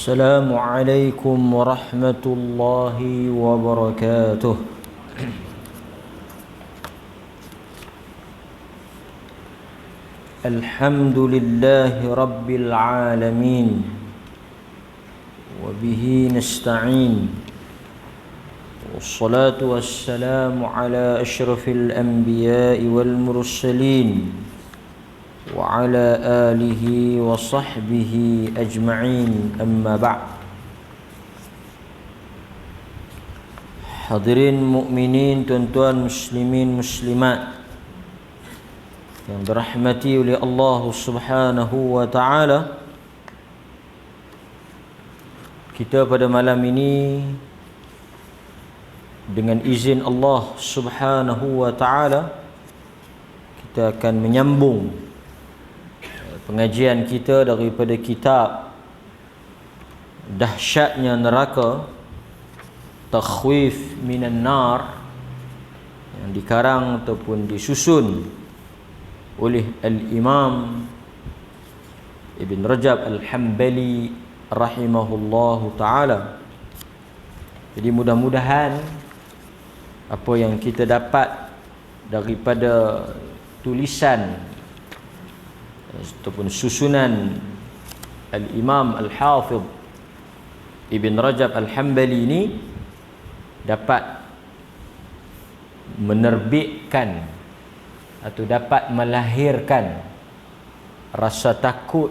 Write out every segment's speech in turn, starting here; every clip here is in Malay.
السلام عليكم ورحمة الله وبركاته. الحمد لله رب العالمين وبه نستعين والصلاة والسلام على أشرف الأنبياء والمرسلين وعلى آله وصحبه أجمعين. أما بعد. Hadirin mukminin, tuan-tuan muslimin muslimat yang dirahmati oleh Allah Subhanahu wa taala, kita pada malam ini dengan izin Allah Subhanahu wa taala kita akan menyambung pengajian kita daripada kitab Dahsyatnya Neraka, Takhwif Minan Nar, yang dikarang ataupun disusun oleh Al-Imam Ibn Rajab Al-Hambali rahimahullahu ta'ala. Jadi mudah-mudahan apa yang kita dapat daripada tulisan ataupun susunan Al-Imam Al-Hafidh Ibn Rajab Al-Hambali ini dapat menerbitkan atau dapat melahirkan rasa takut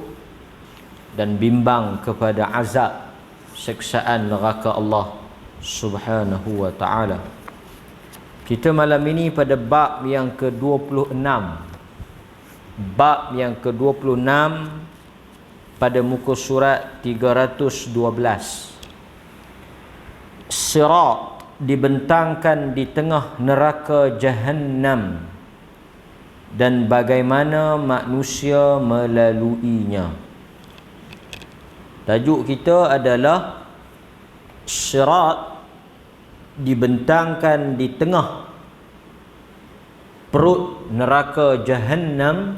dan bimbang kepada azab siksaan neraka Allah Subhanahu wa ta'ala. Kita malam ini pada bab yang ke-26, bab yang ke-26 pada muka surat 312. Sirat dibentangkan di tengah neraka Jahannam dan bagaimana manusia melaluinya. Tajuk kita adalah sirat dibentangkan di tengah perut neraka Jahannam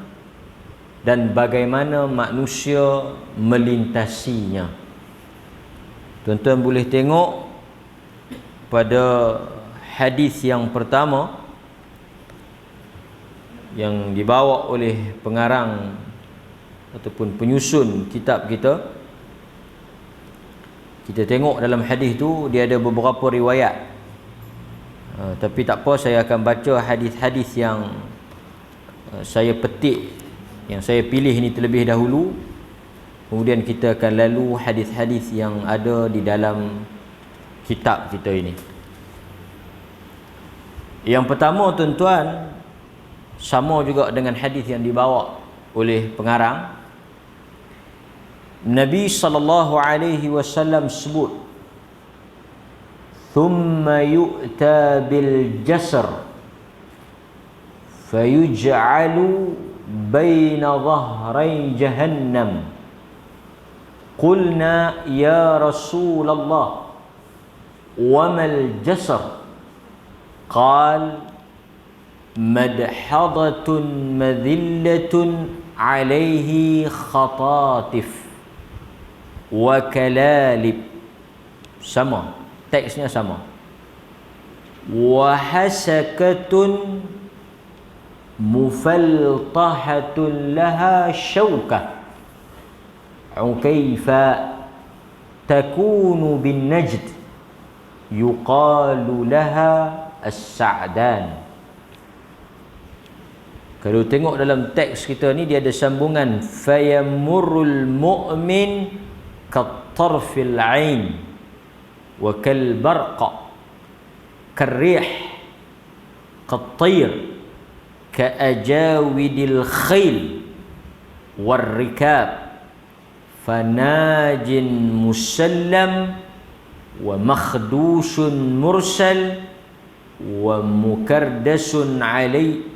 dan bagaimana manusia melintasinya. Tuan-tuan boleh tengok pada hadis yang pertama yang dibawa oleh pengarang ataupun penyusun kitab kita. Kita tengok dalam hadis tu dia ada beberapa riwayat, tapi tak apa, saya akan baca hadis-hadis yang saya petik, yang saya pilih ini terlebih dahulu. Kemudian kita akan lalu hadis-hadis yang ada di dalam kitab kita ini. Yang pertama, tuan-tuan, sama juga dengan hadis yang dibawa oleh pengarang. Nabi sallallahu alaihi wasallam sebut, "Thumma yu'ta bil jasr fayuj'alu baina dhahrai jahannam. Qulna ya Rasulullah wa mal jasr? Qal madhadatun madhillatun alaihi khatatif wa kalalib." Sama, teksnya sama. Wa hasakatun mufaltahatun laha syawkah ukaifa takunu bin najd yuqalu laha as-sa'dan. Kalau tengok dalam teks kita ni, dia ada sambungan fayamurul mu'min kattarfil ain wa kal barqa karrih kattayr kaajawidil khayl warrikab fanajin musallam wa makhdushun mursal wa mukardasun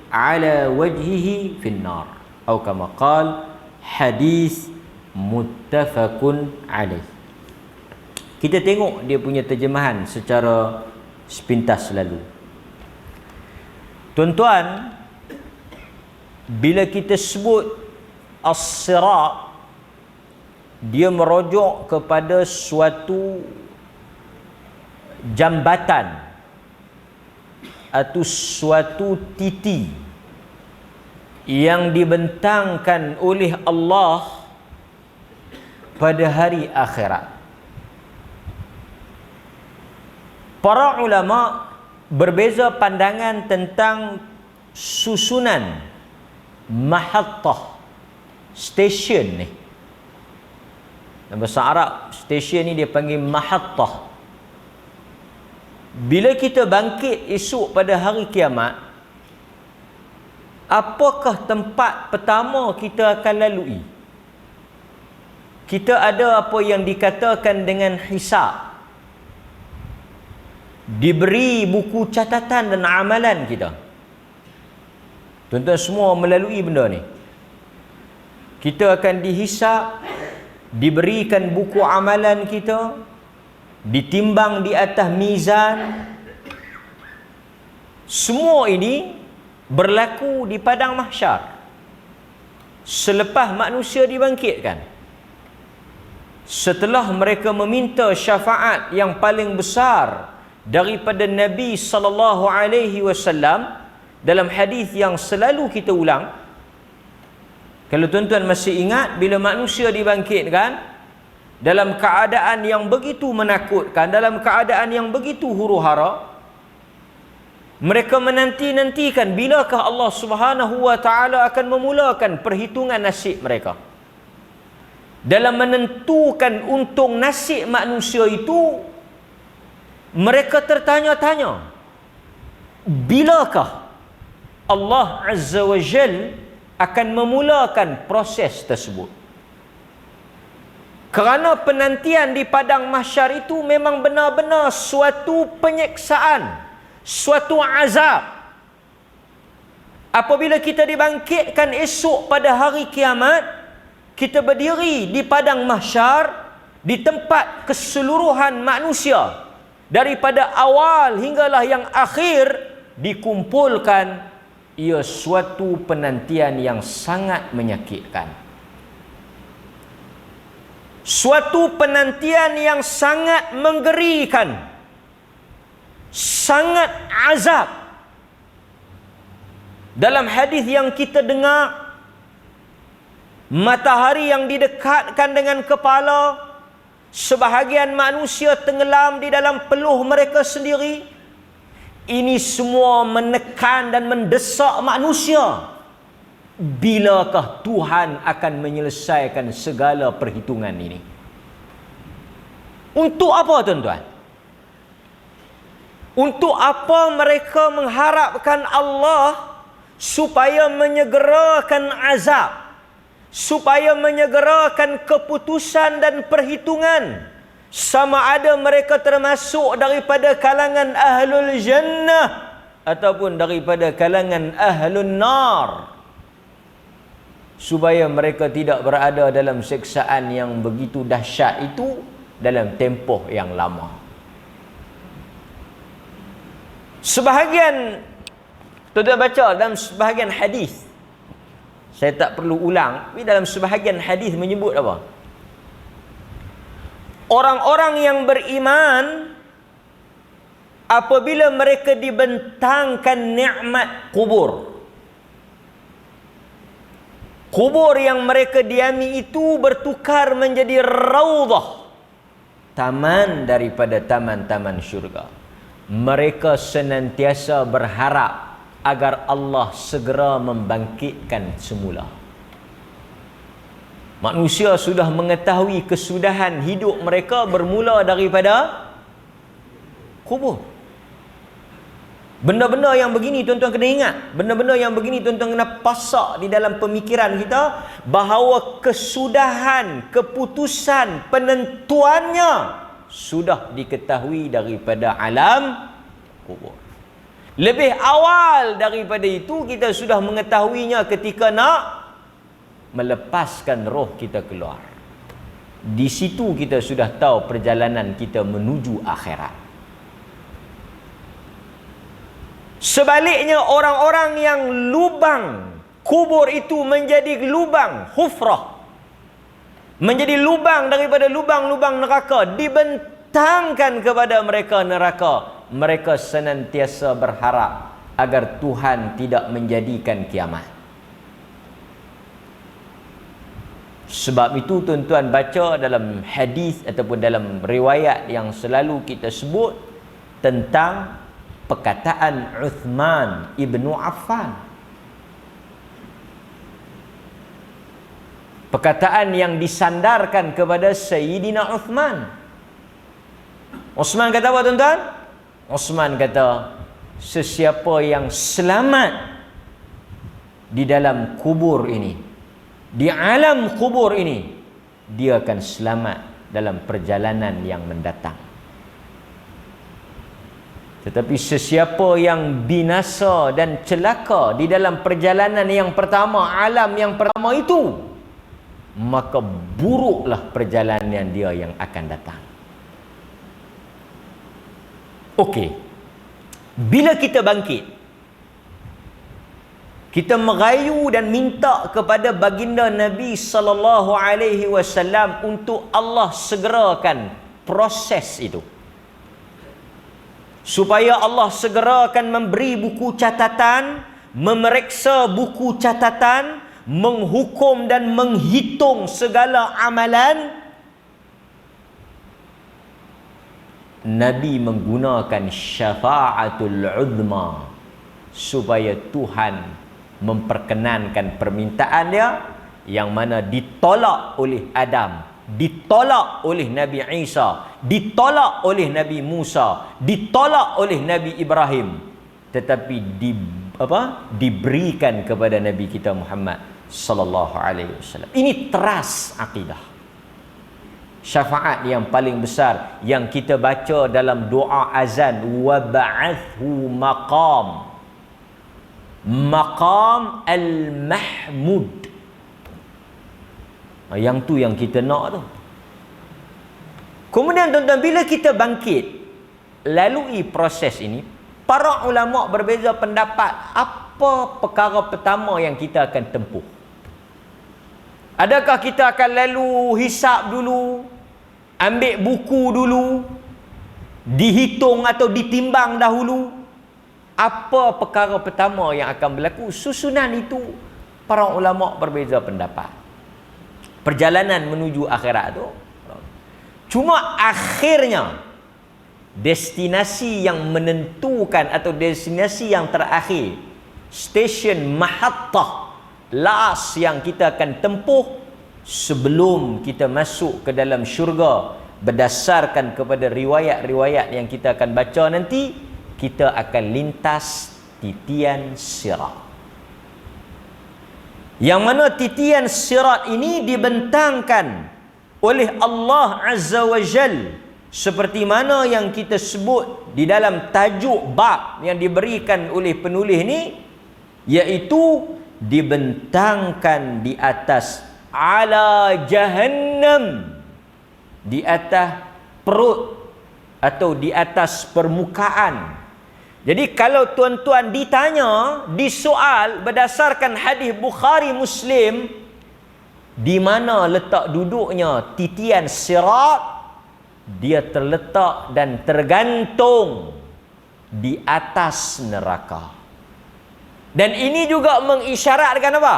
ala wajhihi finnar atau kama qal. Hadis muttafaqun alaih. Kita tengok dia punya terjemahan secara sepintas lalu. Tuan-tuan, bila kita sebut as-sirat, dia merujuk kepada suatu jambatan atau suatu titi yang dibentangkan oleh Allah pada hari akhirat. Para ulama berbeza pandangan tentang susunan mahattah, stesen ni. Dalam bahasa Arab, stesen ni dia panggil mahattah. Bila kita bangkit esok pada hari kiamat, apakah tempat pertama kita akan lalui? Kita ada apa yang dikatakan dengan hisab. Diberi buku catatan dan amalan kita. Tuan-tuan semua melalui benda ni. Kita akan dihisab, diberikan buku amalan kita, ditimbang di atas mizan. Semua ini berlaku di padang mahsyar selepas manusia dibangkitkan. Setelah mereka meminta syafaat yang paling besar daripada Nabi sallallahu alaihi wasallam dalam hadis yang selalu kita ulang. Kalau tuan-tuan masih ingat, bila manusia dibangkitkan dalam keadaan yang begitu menakutkan, dalam keadaan yang begitu huru-hara, mereka menanti-nantikan bilakah Allah Subhanahu wa taala akan memulakan perhitungan nasib mereka. Dalam menentukan untung nasib manusia itu, mereka tertanya-tanya, bilakah Allah Azza wa Jal akan memulakan proses tersebut? Kerana penantian di padang mahsyar itu memang benar-benar suatu penyeksaan, suatu azab. Apabila kita dibangkitkan esok pada hari kiamat, kita berdiri di padang mahsyar, di tempat keseluruhan manusia daripada awal hinggalah yang akhir dikumpulkan. Ia suatu penantian yang sangat menyakitkan, suatu penantian yang sangat menggerikan, sangat azab. Dalam hadis yang kita dengar, matahari yang didekatkan dengan kepala, sebahagian manusia tenggelam di dalam peluh mereka sendiri. Ini semua menekan dan mendesak manusia. Bilakah Tuhan akan menyelesaikan segala perhitungan ini? Untuk apa, tuan-tuan? Untuk apa mereka mengharapkan Allah supaya menyegerakan azab, supaya menyegerakan keputusan dan perhitungan, sama ada mereka termasuk daripada kalangan ahlul jannah ataupun daripada kalangan ahlun nar, supaya mereka tidak berada dalam siksaan yang begitu dahsyat itu dalam tempoh yang lama. Sebahagian tuan-tuan baca dalam sebahagian hadis, saya tak perlu ulang, tapi dalam sebahagian hadis menyebut apa? Orang-orang yang beriman, apabila mereka dibentangkan nikmat kubur, kubur yang mereka diami itu bertukar menjadi raudhah, taman daripada taman-taman syurga. Mereka senantiasa berharap agar Allah segera membangkitkan semula. Manusia sudah mengetahui kesudahan hidup mereka bermula daripada kubur. Benda-benda yang begini tuan-tuan kena ingat. Benda-benda yang begini tuan-tuan kena pasak di dalam pemikiran kita, bahawa kesudahan, keputusan, penentuannya sudah diketahui daripada alam kubur. Lebih awal daripada itu kita sudah mengetahuinya ketika nak melepaskan roh kita keluar. Di situ kita sudah tahu perjalanan kita menuju akhirat. Sebaliknya, orang-orang yang lubang kubur itu menjadi lubang hufrah, menjadi lubang daripada lubang-lubang neraka, dibentangkan kepada mereka neraka. Mereka senantiasa berharap agar Tuhan tidak menjadikan kiamat. Sebab itu tuan-tuan baca dalam hadis ataupun dalam riwayat yang selalu kita sebut tentang perkataan Uthman ibnu Affan. Perkataan yang disandarkan kepada Sayyidina Uthman. Uthman kata apa tuan-tuan? Uthman kata, sesiapa yang selamat di dalam kubur ini, di alam kubur ini, dia akan selamat dalam perjalanan yang mendatang. Tetapi sesiapa yang binasa dan celaka di dalam perjalanan yang pertama, alam yang pertama itu, maka buruklah perjalanan dia yang akan datang. Okey. Bila kita bangkit, kita merayu dan minta kepada baginda Nabi sallallahu alaihi wasallam untuk Allah segerakan proses itu. Supaya Allah segerakan memberi buku catatan, memeriksa buku catatan, menghukum dan menghitung segala amalan. Nabi menggunakan syafa'atul uzma supaya Tuhan memperkenankan permintaan dia, yang mana ditolak oleh Adam, ditolak oleh Nabi Isa, ditolak oleh Nabi Musa, ditolak oleh Nabi Ibrahim, tetapi diberikan kepada Nabi kita Muhammad sallallahu alaihi wasallam. Ini teras akidah. Syafaat yang paling besar yang kita baca dalam doa azan, wa ba'athu maqam al-mahmud. Yang tu yang kita nak tu. Kemudian tuan-tuan, bila kita bangkit lalui proses ini, para ulama berbeza pendapat apa perkara pertama yang kita akan tempuh. Adakah kita akan lalu hisap dulu, ambil buku dulu, dihitung atau ditimbang dahulu? Apa perkara pertama yang akan berlaku? Susunan itu para ulama berbeza pendapat. Perjalanan menuju akhirat tu, cuma akhirnya destinasi yang menentukan atau destinasi yang terakhir, stesen mahattah last yang kita akan tempuh sebelum kita masuk ke dalam syurga, berdasarkan kepada riwayat-riwayat yang kita akan baca nanti, kita akan lintas titian sirat. Yang mana titian sirat ini dibentangkan oleh Allah Azza wa Jal, seperti mana yang kita sebut di dalam tajuk bab yang diberikan oleh penulis ni, iaitu dibentangkan di atas ala jahannam, di atas perut atau di atas permukaan. Jadi kalau tuan-tuan ditanya, disoal berdasarkan hadis Bukhari Muslim, di mana letak duduknya titian sirat, dia terletak dan tergantung di atas neraka. Dan ini juga mengisyaratkan apa?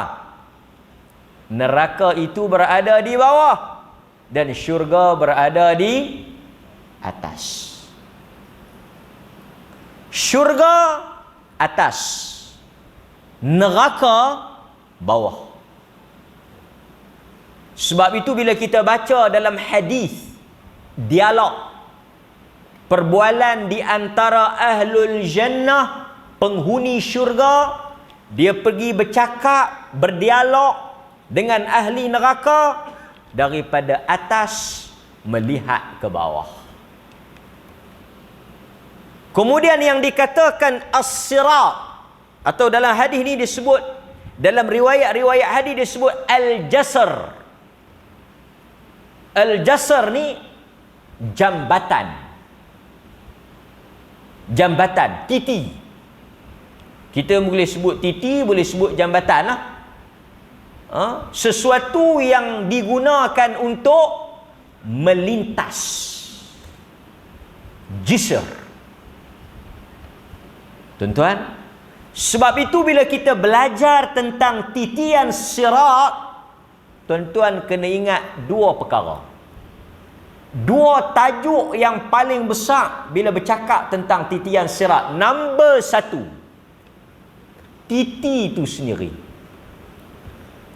Neraka itu berada di bawah dan syurga berada di atas. Syurga atas, neraka bawah. Sebab itu bila kita baca dalam hadis, dialog perbualan di antara ahlul jannah, penghuni syurga, dia pergi bercakap, berdialog dengan ahli neraka daripada atas melihat ke bawah. Kemudian yang dikatakan as-sirat, atau dalam hadis ni disebut, dalam riwayat-riwayat hadis disebut al-jasr. Al-jasr ni jambatan. Jambatan, titi. Kita boleh sebut titi, boleh sebut jambatan lah. sesuatu yang digunakan untuk melintas. Jisr. Tuan-tuan, sebab itu bila kita belajar tentang titian sirat, tuan-tuan kena ingat dua perkara. Dua tajuk yang paling besar bila bercakap tentang titian sirat. Nombor satu, titi itu sendiri.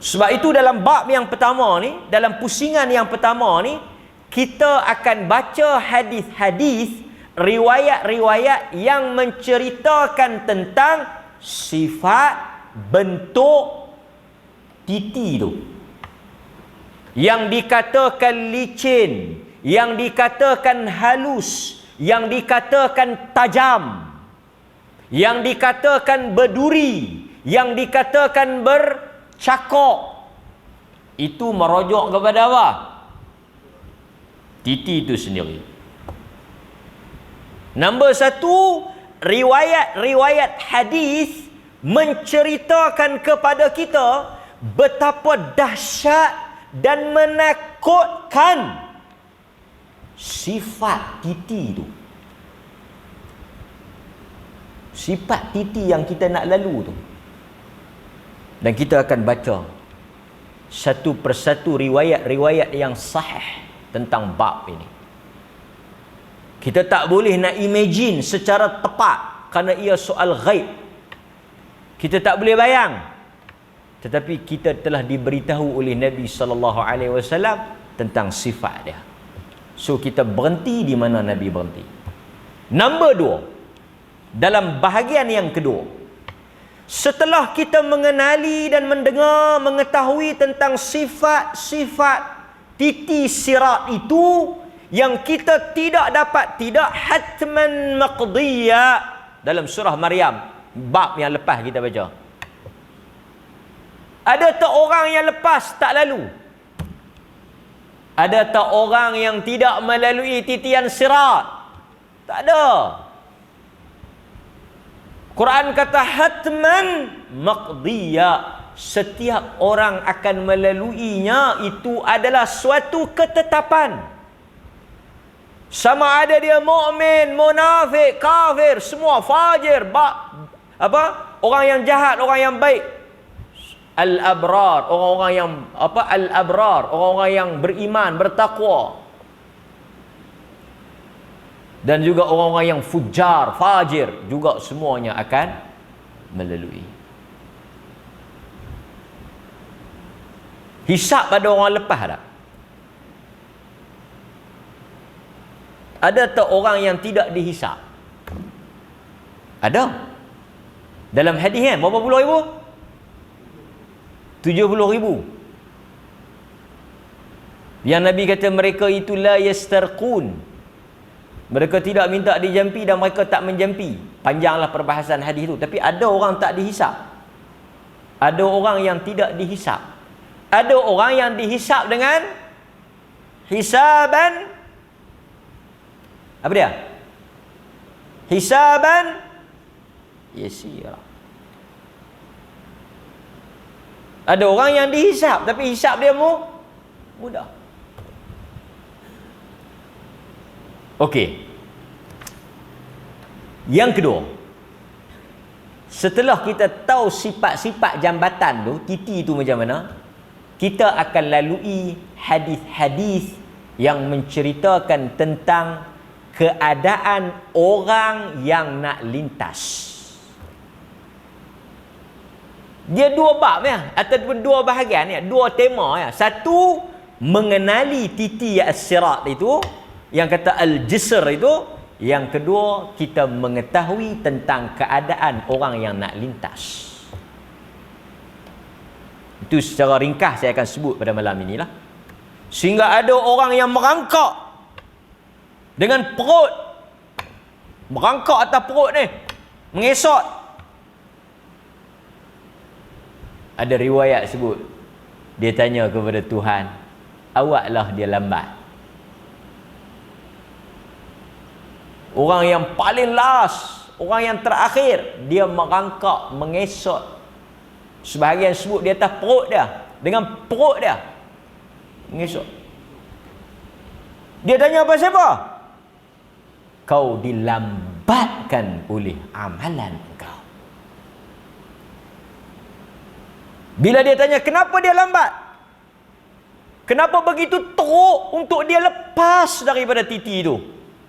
Sebab itu dalam bab yang pertama ni, dalam pusingan yang pertama ni, kita akan baca hadis-hadis, riwayat-riwayat yang menceritakan tentang sifat, bentuk titi itu. Yang dikatakan licin, yang dikatakan halus, yang dikatakan tajam, yang dikatakan berduri, yang dikatakan bercakok. Itu merujuk kepada apa? Titi itu sendiri. Nombor satu, riwayat-riwayat hadis menceritakan kepada kita betapa dahsyat dan menakutkan sifat titi itu. Sifat titi yang kita nak lalu tu. Dan kita akan baca satu persatu riwayat-riwayat yang sahih tentang bab ini. Kita tak boleh nak imagine secara tepat kerana ia soal ghaib. Kita tak boleh bayang. Tetapi kita telah diberitahu oleh Nabi SAW tentang sifat dia. So kita berhenti di mana Nabi berhenti. Nombor dua, dalam bahagian yang kedua, setelah kita mengenali dan mendengar, mengetahui tentang sifat-sifat titi sirat itu, yang kita tidak dapat, tidak hatman maqdiya, dalam surah Maryam, bab yang lepas kita baca. Ada tak orang yang lepas tak lalu? Ada tak orang yang tidak melalui titian sirat? Tak ada. Quran kata hatman maqdiya. Setiap orang akan melaluinya. Itu adalah suatu ketetapan. Sama ada dia mukmin, munafik, kafir, semua fajir, orang yang jahat, orang yang baik. Al-abrar, orang-orang yang al-abrar, orang-orang yang beriman, bertakwa. Dan juga orang-orang yang fujar, fajir, juga semuanya akan melalui. Hisab pada orang lepas tak? Ada tak orang yang tidak dihisab? Ada. Dalam hadis kan, berapa puluh ribu? 70,000. Yang Nabi kata mereka itu la yastarqun. Mereka tidak minta dijampi dan mereka tak menjampi. Panjanglah perbahasan hadis itu. Tapi ada orang tak dihisap. Ada orang yang tidak dihisap. Ada orang yang dihisap dengan hisaban, apa dia? Hisaban yasira. Ada orang yang dihisap, tapi hisap dia mudah. Okey. Yang kedua, setelah kita tahu sifat-sifat jambatan tu, titi tu macam mana, kita akan lalui hadis-hadis yang menceritakan tentang keadaan orang yang nak lintas. Dia dua bab ya, ataupun dua bahagian ya, dua tema ya. Satu, mengenali titi as-sirat itu, yang kata al-jisr itu. Yang kedua, kita mengetahui tentang keadaan orang yang nak lintas. Itu secara ringkas saya akan sebut pada malam inilah. Sehingga ada orang yang merangkak dengan perut, merangkak atas perut ni, mengesot. Ada riwayat sebut, dia tanya kepada Tuhan, awaklah dia lambat. Orang yang paling last, orang yang terakhir, dia merangkak, mengesot. Sebahagian sebut di atas perut dia. dengan perut dia. Mengesok. Dia tanya apa siapa? Kau dilambatkan oleh amalan kau. Bila dia tanya kenapa dia lambat? Kenapa begitu teruk untuk dia lepas daripada titi itu?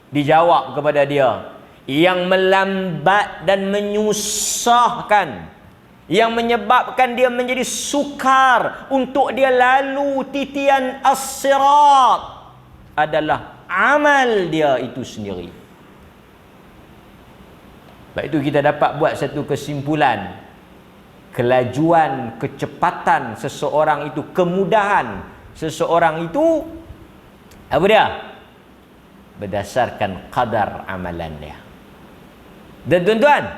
Dijawab kepada dia, yang melambat dan menyusahkan, yang menyebabkan dia menjadi sukar untuk dia lalu titian as-sirat adalah amal dia itu sendiri. Sebab itu kita dapat buat satu kesimpulan. Kelajuan, kecepatan seseorang itu, kemudahan seseorang itu, apa dia? Berdasarkan kadar amalan dia. Dan tuan-tuan,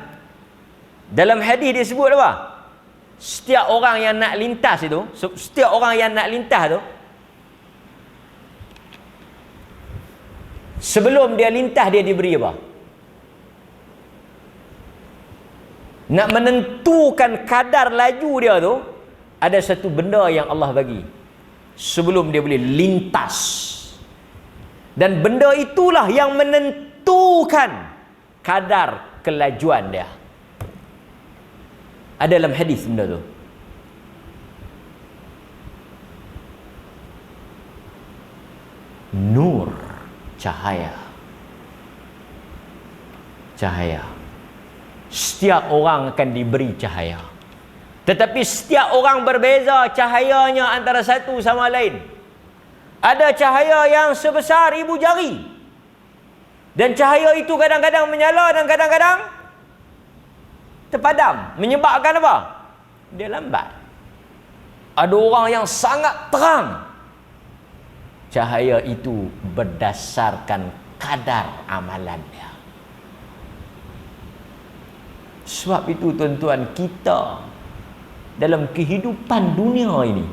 dalam hadis dia sebut apa? Setiap orang yang nak lintas itu, setiap orang yang nak lintas tu, sebelum dia lintas dia diberi apa? Nak menentukan kadar laju dia tu, ada satu benda yang Allah bagi sebelum dia boleh lintas. Dan benda itulah yang menentukan kadar kelajuan dia. Ada dalam hadis benda tu. Nur, cahaya. Cahaya. Setiap orang akan diberi cahaya. Tetapi setiap orang berbeza cahayanya antara satu sama lain. Ada cahaya yang sebesar ibu jari. Dan cahaya itu kadang-kadang menyala dan kadang-kadang terpadam. Menyebabkan apa? Dia lambat. Ada orang yang sangat terang. Cahaya itu berdasarkan kadar amalan dia. Sebab itu tuan-tuan, kita dalam kehidupan dunia ini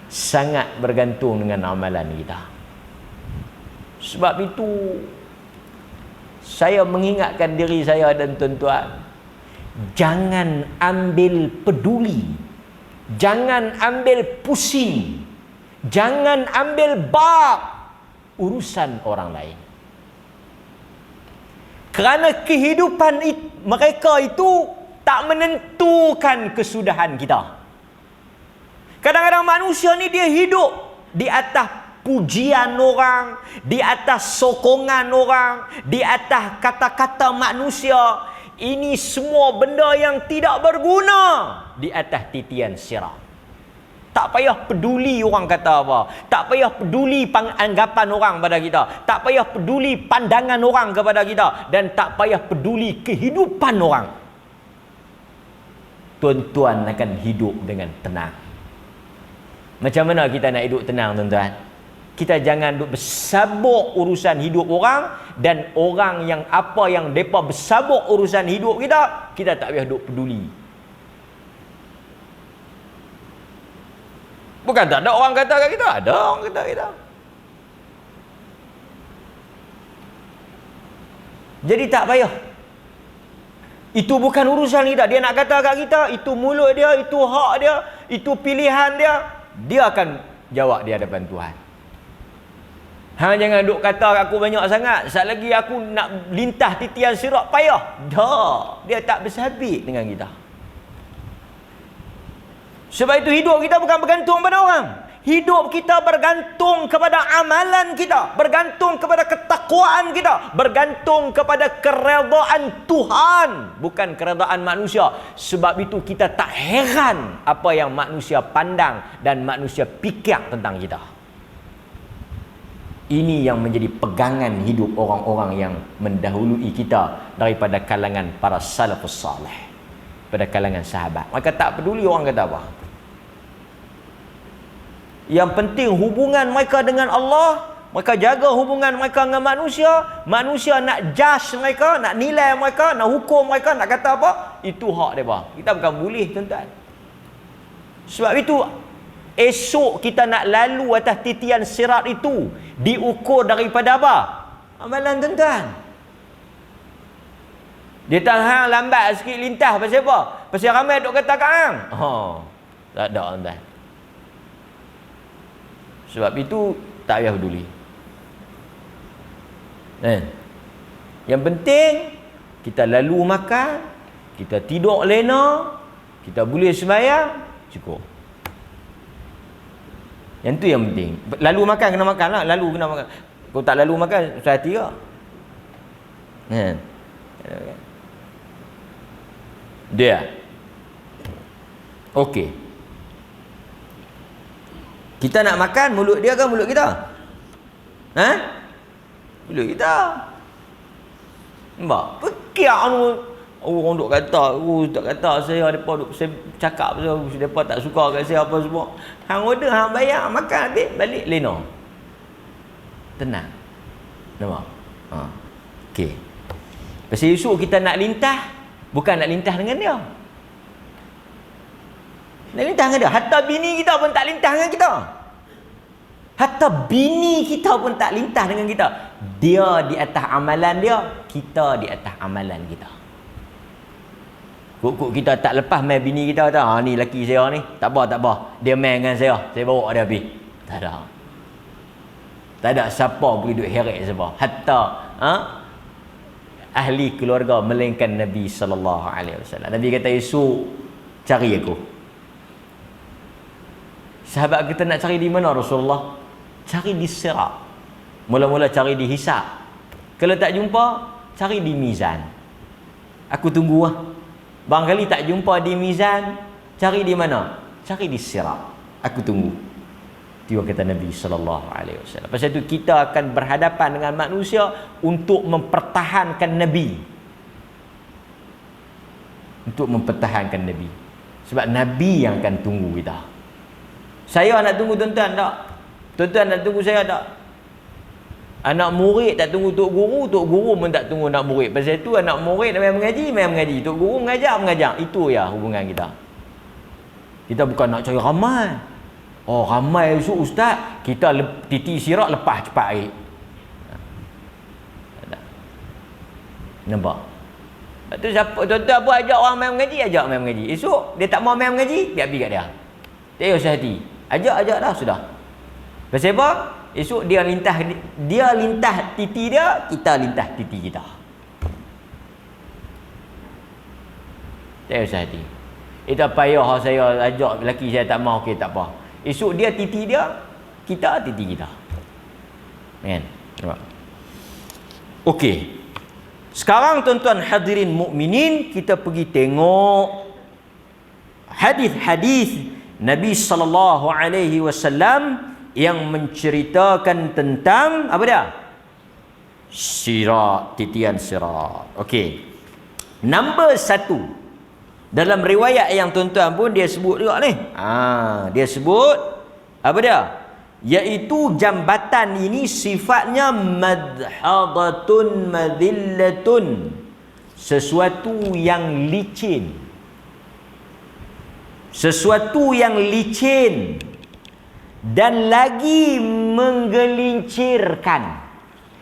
sangat bergantung dengan amalan kita. Sebab itu saya mengingatkan diri saya dan tuan-tuan, jangan ambil peduli, jangan ambil pusing, jangan ambil bab urusan orang lain. Kerana kehidupan mereka itu tak menentukan kesudahan kita. Kadang-kadang manusia ni dia hidup di atas pujian orang, di atas sokongan orang, di atas kata-kata manusia. Ini semua benda yang tidak berguna di atas titian sirat. Tak payah peduli orang kata apa. Tak payah peduli anggapan orang pada kita. Tak payah peduli pandangan orang kepada kita. Dan tak payah peduli kehidupan orang. Tuan-tuan akan hidup dengan tenang. Macam mana kita nak hidup tenang, tuan-tuan? Kita jangan duk bersabuk urusan hidup orang. Dan orang yang apa yang mereka bersabuk urusan hidup kita, kita tak payah duk peduli. Bukan tak ada orang kata kat kita. Ada orang kata kat kita. Jadi tak payah. Itu bukan urusan kita. Dia nak kata kat kita, itu mulut dia, itu hak dia, itu pilihan dia. Dia akan jawab di hadapan Tuhan. Hang jangan duk kata aku banyak sangat. Saat lagi aku nak lintas titian sirat payah. Dah. Dia tak bersabit dengan kita. Sebab itu hidup kita bukan bergantung pada orang. Hidup kita bergantung kepada amalan kita. Bergantung kepada ketakwaan kita. Bergantung kepada keredaan Tuhan. Bukan keredaan manusia. Sebab itu kita tak heran apa yang manusia pandang dan manusia fikir tentang kita. Ini yang menjadi pegangan hidup orang-orang yang mendahului kita daripada kalangan para salafus salih. Pada kalangan sahabat. Mereka tak peduli orang kata apa. Yang penting hubungan mereka dengan Allah. Mereka jaga hubungan mereka dengan manusia. Manusia nak judge mereka, nak nilai mereka, nak hukum mereka, nak kata apa, itu hak mereka. Kita bukan boleh, tuan-tuan. Sebab itu esok kita nak lalu atas titian sirat itu diukur daripada apa? Amalan, tuan-tuan. Dia tahan lambat sikit lintas pasal apa? Pasal ramai duk kata kat hang. Tak ada, tuan-tuan. Sebab itu tak payah peduli. Yang penting kita lalu makan, kita tidur lena, kita boleh sembahyang, cukup. Yang tu yang penting. Lalu makan kena makan lah, lalu kena makan. Kalau tak lalu makan, susah hati ke? Dia. Okey. Kita nak makan, mulut dia ke mulut kita? Mulut kita. Nampak? Pekiak tu. Orang duk kata, tak kata saya, depa duk saya cakap pasal depa tak suka kat saya apa semua. Hang order, hang bayar, makan habis, balik lena. Tenang. Nampak? Okey. Pasal esok kita nak lintah, bukan nak lintah dengan dia. Nak lintah dengan dia. Hatta bini kita pun tak lintah dengan kita. Hatta bini kita pun tak lintah dengan kita. Dia di atas amalan dia, kita di atas amalan kita. Kok kita tak lepas main bini kita kata, ni laki saya ni, tak apa. Dia main dengan saya bawa dia habis. Tak ada. Tak ada siapa boleh duk heret siapa. Hatta ahli keluarga melainkan Nabi sallallahu alaihi wasallam. Nabi kata, esok cari aku. Sahabat kita nak cari di mana Rasulullah? Cari di Sirat. Mula-mula cari di hisab. Kalau tak jumpa, cari di mizan. Aku tunggu lah. Barangkali tak jumpa di mizan, cari di mana? Cari di Sirat. Aku tunggu. Itu kata Nabi sallallahu alaihi wasallam. Pasal itu kita akan berhadapan dengan manusia untuk mempertahankan Nabi. Untuk mempertahankan Nabi. Sebab Nabi yang akan tunggu kita. Saya nak tunggu tuan-tuan tak? Tuan-tuan nak tunggu saya tak? Anak murid tak tunggu tok guru pun tak tunggu anak murid. Pasal itu anak murid memang mengaji. Tok guru mengajar. Itu ya hubungan kita. Kita bukan nak cari ramai. Oh, ramai esok ustaz, kita titi sirat lepas cepat air. Nampak? Lepas tu siapa tuan-tuan apa ajak orang main mengaji, ajak main mengaji. Esok dia tak mau main mengaji, biar pergi kat dia. Tak payah usah hati. Ajak dah sudah. Pasal apa? Esok dia lintah titi dia, kita lintah titi kita. Tak payah usah hati. Itu payah saya ajak lelaki saya tak mau, okey tak apa. Esok dia titi dia, kita titi kita. Kan? Okey. Sekarang tuan-tuan hadirin mukminin, kita pergi tengok hadis-hadis Nabi sallallahu alaihi wasallam yang menceritakan tentang apa dia? Sirat, titian sirat. Okey. Nombor 1. Dalam riwayat yang tuan-tuan pun dia sebut juga ni. Dia sebut apa dia? Iaitu jambatan ini sifatnya madhadatun madillatun. Sesuatu yang licin. Sesuatu yang licin dan lagi menggelincirkan.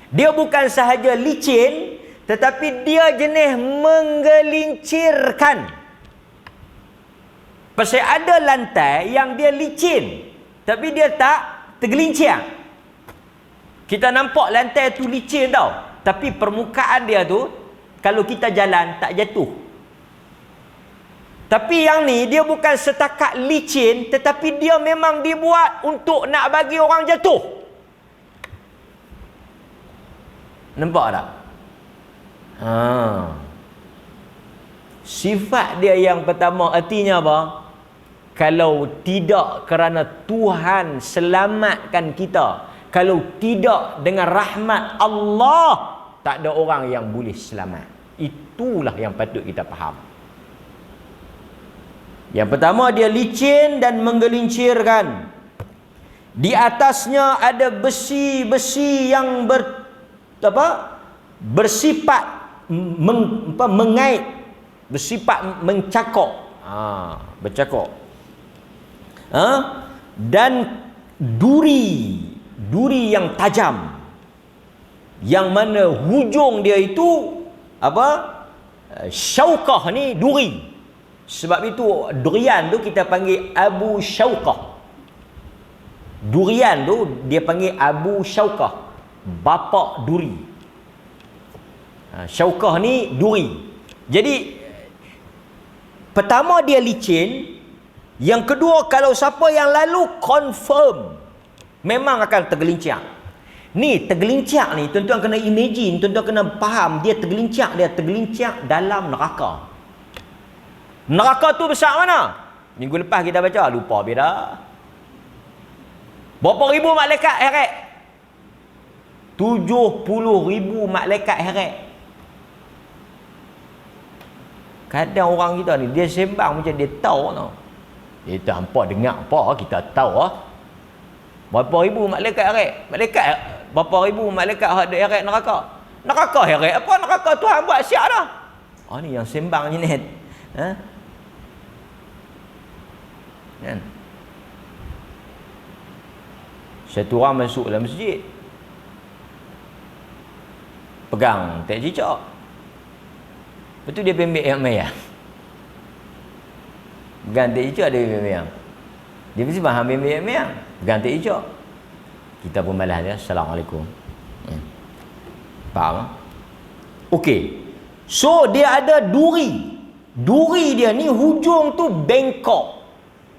Dia bukan sahaja licin, tetapi dia jenis menggelincirkan. Pasal ada lantai yang dia licin, tapi dia tak tergelincir. Kita nampak lantai tu licin tau, tapi permukaan dia tu kalau kita jalan tak jatuh. Tapi yang ni dia bukan setakat licin, tetapi dia memang dibuat untuk nak bagi orang jatuh. Nampak tak? Sifat dia yang pertama artinya apa? Kalau tidak kerana Tuhan selamatkan kita, kalau tidak dengan rahmat Allah, tak ada orang yang boleh selamat. Itulah yang patut kita faham. Yang pertama, dia licin dan menggelincirkan. Di atasnya ada besi-besi yang bersifat mengait, bersifat mencakok. Bercakok. Dan duri yang tajam, yang mana hujung dia itu syaukah ni duri. Sebab itu durian tu kita panggil Abu Syaukah. Durian tu dia panggil Abu Syaukah, bapa duri. Syaukah ni duri. Jadi pertama dia licin, yang kedua kalau siapa yang lalu confirm memang akan tergelincir. Ni tergelincir ni tuan-tuan kena imagine, tuan-tuan kena faham, dia tergelincir dalam neraka. Neraka tu besar mana? Minggu lepas kita baca, lupa beda. Berapa ribu malaikat heret? 70,000 malaikat heret. Kadang orang kita ni dia sembang macam dia tahu tau. Dia tak hampa dengar apa, kita tahu ah. Berapa ribu malaikat heret? Berapa ribu malaikat heret neraka? Neraka heret apa? Neraka Tuhan buat siap dah. Ni yang sembang je ni. Kan? Satu orang masuk dalam masjid, pegang tak cicak, lepas tu dia pembek yang mayang. Pegang tak cicak, dia pembek mayang. Dia mesti faham pembek yang mayang. Pegang tak cicak, kita pun balas dia, Assalamualaikum. Faham? Okey. So dia ada duri. Duri dia ni hujung tu bengkok.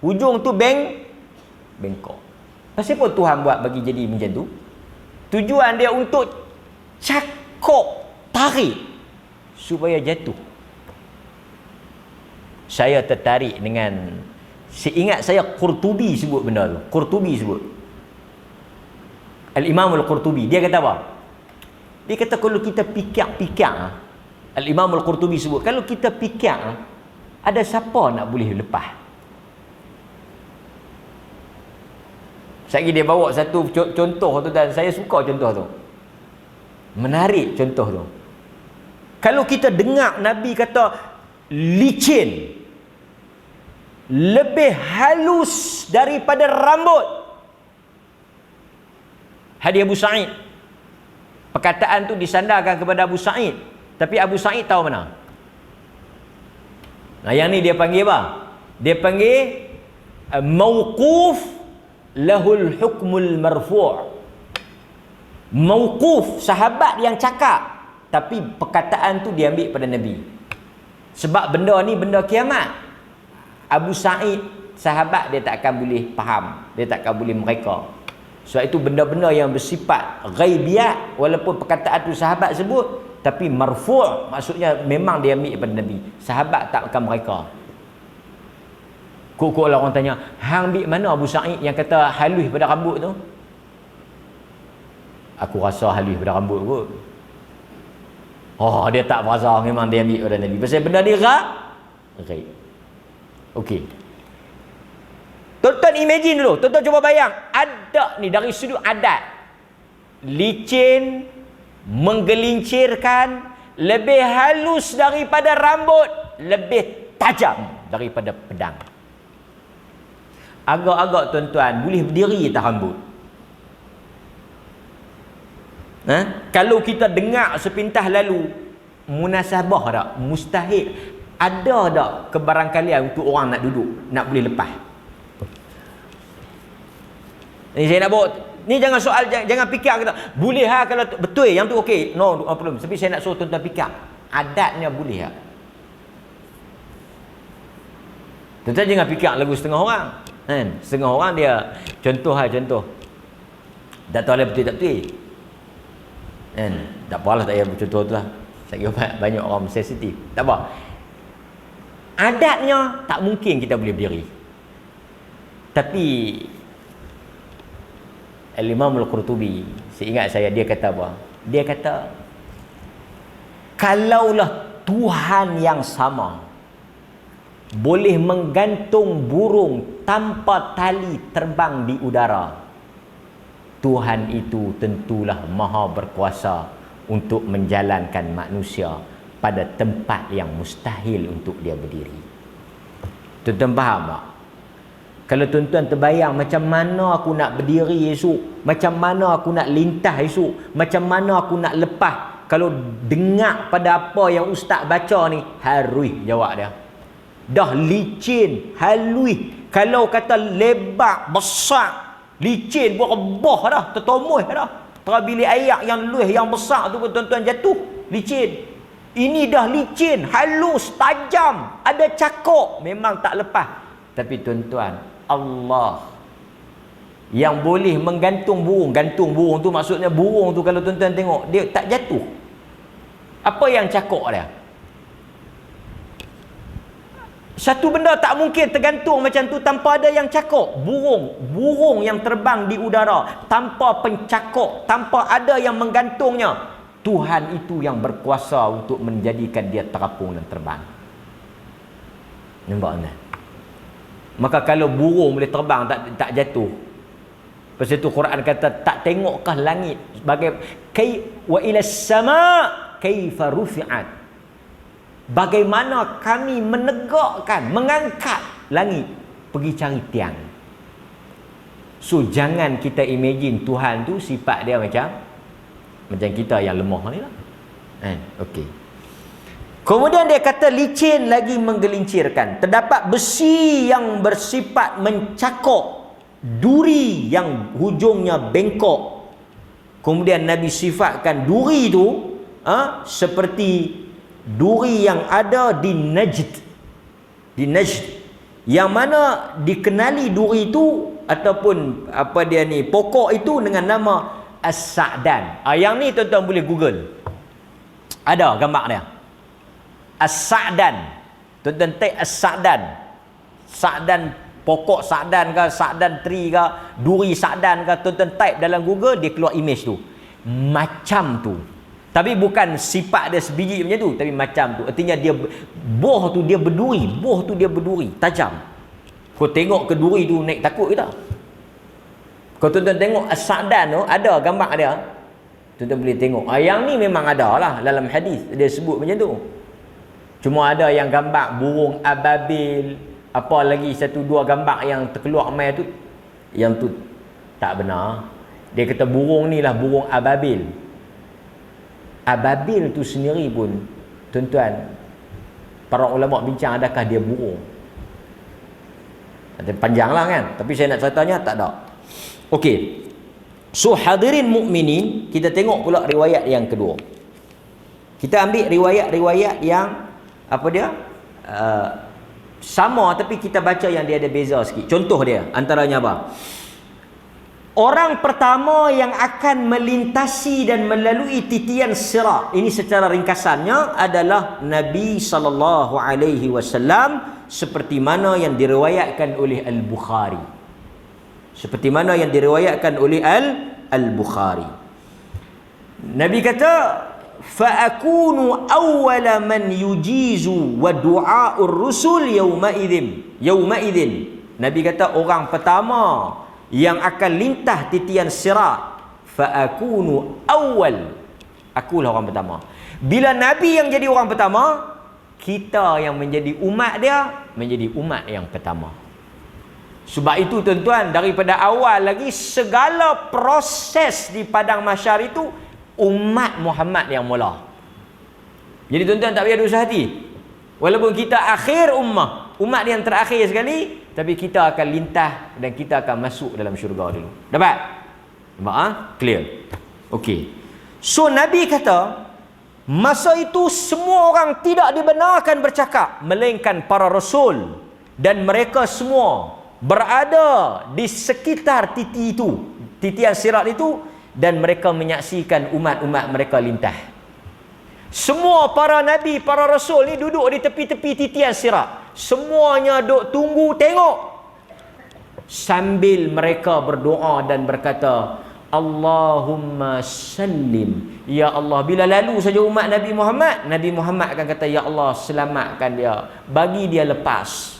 Hujung tu bengkok. Pasal apa Tuhan buat bagi jadi macam tu? Tujuan dia untuk cakok, tarik supaya jatuh. Saya tertarik dengan, seingat saya Qurtubi sebut benda tu. Qurtubi sebut. Al-Imam Al-Qurtubi, dia kata apa? Dia kata kalau kita fikir-fikir, Al-Imam Al-Qurtubi sebut, kalau kita fikir, ada siapa nak boleh lepas? Sekali dia bawa satu contoh tu dan saya suka contoh tu. Menarik contoh tu. Kalau kita dengar Nabi kata licin, lebih halus daripada rambut. Hadis Abu Sa'id. Perkataan tu disandarkan kepada Abu Sa'id. Tapi Abu Sa'id tahu mana? Nah, yang ni dia panggil apa? Dia panggil mauquf lahul hukmul marfu'. Mauquf, sahabat yang cakap, tapi perkataan tu diambil pada Nabi. Sebab benda ni benda kiamat. Abu Sa'id sahabat dia tak akan boleh faham, dia tak akan boleh mereka. Sebab itu benda-benda yang bersifat ghaibiyat, walaupun perkataan tu sahabat sebut, tapi marfu', maksudnya memang dia ambil pada Nabi. Sahabat tak akan mereka. Kok orang tanya, hang ambil mana Abu Sa'id yang kata halus pada rambut tu? Aku rasa halus pada rambut kot. Oh, dia tak rasa, memang dia ambil pada Nabi. Pasal benda ni ghaib. Okey. Tuan-tuan imagine dulu, tuan-tuan cuba bayang, ada ni dari sudut adat, licin, menggelincirkan, lebih halus daripada rambut, lebih tajam daripada pedang. Agak-agak tuan-tuan boleh berdiri atas rambut. Kalau kita dengar sepintas lalu, munasabah tak? Mustahil. Ada tak kebarangkalian untuk orang nak duduk, nak boleh lepas? Ni saya nak bawa, ni jangan soal, jangan fikir kata boleh kalau betul yang tu okey. No problem. Tapi saya nak suruh tuan-tuan fikir, adatnya boleh tak? Tuan-tuan jangan fikir lagu setengah orang. Setengah orang dia contoh. Tak tahu lah betul tak betul. Tak apalah, tak payah contoh tu lah. Saya kira banyak orang sensitif. Tak apa. Adatnya tak mungkin kita boleh berdiri. Tapi Al-Imam Al-Qurtubi, seingat saya, dia kata apa? Dia kata, kalaulah Tuhan yang sama boleh menggantung burung tanpa tali terbang di udara, Tuhan itu tentulah maha berkuasa untuk menjalankan manusia pada tempat yang mustahil untuk dia berdiri. Tuan-tuan faham tak? Kalau tuan-tuan terbayang macam mana aku nak berdiri esok, macam mana aku nak lintas esok, macam mana aku nak lepas, kalau dengar pada apa yang ustaz baca ni, harus jawab dia. Dah licin, halus. Kalau kata lebar, besar, Licin berebah dah, tertomuh dah. Terbilik air yang luih yang besar tu pun tuan-tuan jatuh, licin. Ini dah licin, halus, tajam, ada cakok, memang tak lepas. Tapi tuan-tuan, Allah yang boleh menggantung burung. Gantung burung tu maksudnya burung tu kalau tuan-tuan tengok, dia tak jatuh. Apa yang cakok dia? Satu benda tak mungkin tergantung macam tu tanpa ada yang cakok. Burung yang terbang di udara tanpa pencakok, tanpa ada yang menggantungnya. Tuhan itu yang berkuasa untuk menjadikan dia terapung dan terbang. Nampak tak? Maka kalau burung boleh terbang tak jatuh. Pasal itu Quran kata tak tengokkah langit sebagai wa ila sama kaifa rufi'at. Bagaimana kami menegakkan, mengangkat langit pergi cari tiang. So jangan kita imagine Tuhan tu sifat dia macam kita yang lemah ni lah. Okey. Kemudian dia kata licin lagi menggelincirkan. Terdapat besi yang bersifat mencakok, duri yang hujungnya bengkok. Kemudian Nabi sifatkan duri tu seperti duri yang ada di Najd. Di Najd. Yang mana dikenali duri itu ataupun apa dia ni, pokok itu dengan nama As-Sa'dan. Yang ni tuan-tuan boleh Google. Ada gambar dia. As-Sa'dan. Tuan-tuan type As-Sa'dan. Sa'dan, pokok Sa'dan ke, Sa'dan tree ke, duri Sa'dan ke, tuan-tuan type dalam Google, dia keluar image tu. Macam tu. Tapi bukan sifat dia sebiji macam tu, tapi macam tu. Artinya dia boh tu dia berduri, boh tu dia berduri, tajam. Kau tengok ke duri tu naik takut ke tak? Kau tuan-tuan tengok As-Sa'dan tu ada gambar dia. Tuan-tuan boleh tengok. Yang ni memang ada lah dalam hadis dia sebut macam tu. Cuma ada yang gambar burung ababil, apa lagi satu dua gambar yang terkeluar mai tu, yang tu tak benar. Dia kata burung ni lah burung ababil. Ababil tu sendiri pun tuan-tuan, para ulama bincang adakah dia burung. Panjang lah kan, tapi saya nak ceritanya tak ada. Okey. So hadirin mukminin, kita tengok pula riwayat yang kedua. Kita ambil riwayat-riwayat yang apa dia? Sama tapi kita baca yang dia ada beza sikit. Contoh dia antaranya apa? Orang pertama yang akan melintasi dan melalui titian sirat, ini secara ringkasannya adalah Nabi SAW, seperti mana yang diriwayatkan oleh Al-Bukhari. Seperti mana yang diriwayatkan oleh Al-Bukhari. Nabi kata, "Fa'akunu awwala man yujizu wa du'a'ur rusul yawma idzin." Nabi kata orang pertama yang akan lintah titian sirat, fa'akunu awwal, akulah orang pertama. Bila Nabi yang jadi orang pertama, kita yang menjadi umat dia menjadi umat yang pertama. Sebab itu tuan-tuan, daripada awal lagi segala proses di padang mahsyar itu umat Muhammad yang mula. Jadi tuan-tuan tak payah berusah hati. Walaupun kita akhir umat yang terakhir sekali, tapi kita akan lintah dan kita akan masuk dalam syurga dulu. Dapat? Nampak? Clear? Okey. So Nabi kata, masa itu semua orang tidak dibenarkan bercakap, melainkan para rasul, dan mereka semua berada di sekitar titian sirat itu, dan mereka menyaksikan umat-umat mereka lintah. Semua para nabi, para rasul ni duduk di tepi-tepi titian sirat. Semuanya duk tunggu tengok, sambil mereka berdoa dan berkata, Allahumma sallim. Ya Allah, bila lalu saja umat Nabi Muhammad akan kata, Ya Allah, selamatkan dia, bagi dia lepas.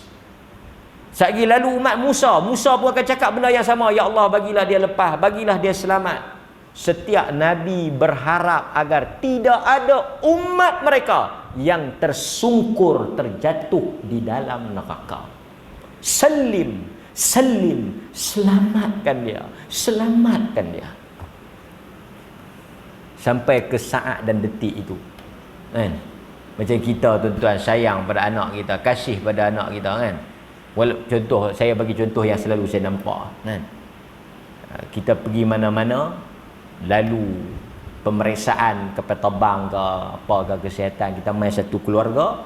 Sekali lalu umat Musa pun akan cakap benda yang sama, Ya Allah, bagilah dia lepas, bagilah dia selamat. Setiap Nabi berharap agar tidak ada umat mereka yang tersungkur, terjatuh di dalam neraka. Salim, selamatkan dia, sampai ke saat dan detik itu, kan? Macam kita tuan-tuan sayang pada anak kita, kasih pada anak kita, kan? Contoh, saya bagi contoh yang selalu saya nampak, kan? kita pergi mana-mana, lalu pemeriksaan kapal terbang ke apa ke kesihatan, kita main satu keluarga,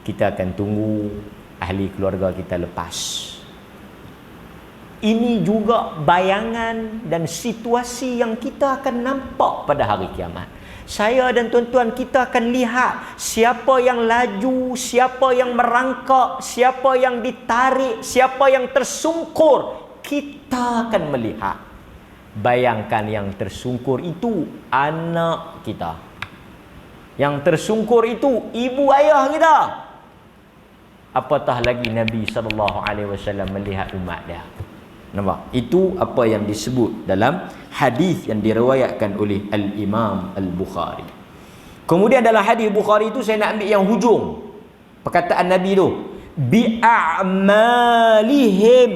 kita akan tunggu ahli keluarga kita lepas. Ini juga bayangan dan situasi yang kita akan nampak pada hari kiamat. Saya dan tuan-tuan, kita akan lihat siapa yang laju, siapa yang merangkak, siapa yang ditarik, siapa yang tersungkur. Kita akan melihat. Bayangkan yang tersungkur itu anak kita. Yang tersungkur itu ibu ayah kita. Apatah lagi Nabi SAW melihat umat dia. Nampak? Itu apa yang disebut dalam hadis yang diriwayatkan oleh Al-Imam Al-Bukhari. Kemudian dalam hadis Bukhari itu saya nak ambil yang hujung. Perkataan Nabi tu, bi'amalihim.